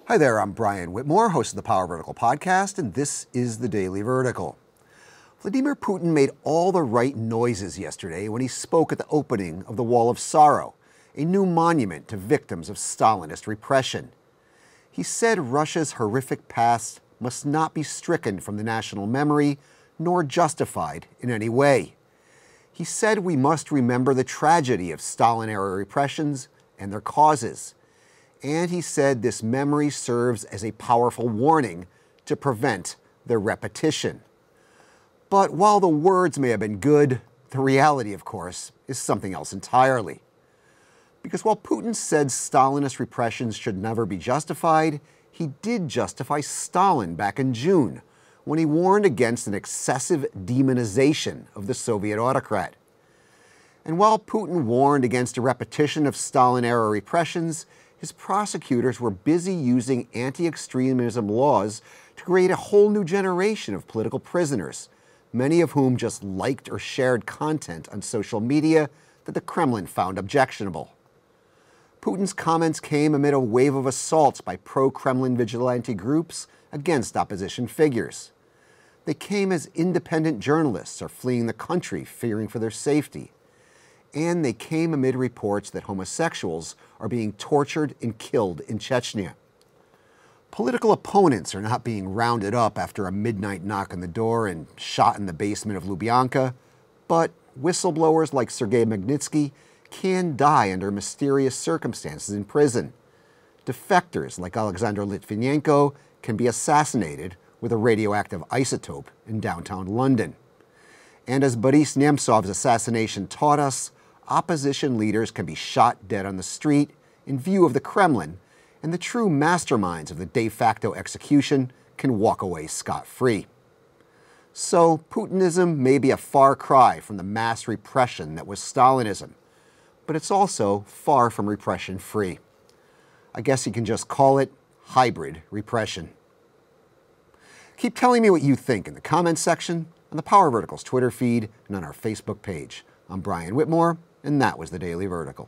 Hi there, I'm Brian Whitmore, host of the Power Vertical podcast, and this is the Daily Vertical. Vladimir Putin made all the right noises yesterday when he spoke at the opening of the Wall of Sorrow, a new monument to victims of Stalinist repression. He said Russia's horrific past must not be stricken from the national memory, nor justified in any way. He said we must remember the tragedy of Stalin-era repressions and their causes. And he said this memory serves as a powerful warning to prevent their repetition. But while the words may have been good, the reality, of course, is something else entirely. Because while Putin said Stalinist repressions should never be justified, he did justify Stalin back in June, when he warned against an excessive demonization of the Soviet autocrat. And while Putin warned against a repetition of Stalin-era repressions, his prosecutors were busy using anti-extremism laws to create a whole new generation of political prisoners, many of whom just liked or shared content on social media that the Kremlin found objectionable. Putin's comments came amid a wave of assaults by pro-Kremlin vigilante groups against opposition figures. They came as independent journalists are fleeing the country, fearing for their safety. And they came amid reports that homosexuals are being tortured and killed in Chechnya. Political opponents are not being rounded up after a midnight knock on the door and shot in the basement of Lubyanka, but whistleblowers like Sergei Magnitsky can die under mysterious circumstances in prison. Defectors like Alexander Litvinenko can be assassinated with a radioactive isotope in downtown London. And as Boris Nemtsov's assassination taught us, opposition leaders can be shot dead on the street in view of the Kremlin, and the true masterminds of the de facto execution can walk away scot-free. So Putinism may be a far cry from the mass repression that was Stalinism, but it's also far from repression-free. I guess you can just call it hybrid repression. Keep telling me what you think in the comments section, on the Power Vertical's Twitter feed, and on our Facebook page. I'm Brian Whitmore, and that was the Daily Vertical.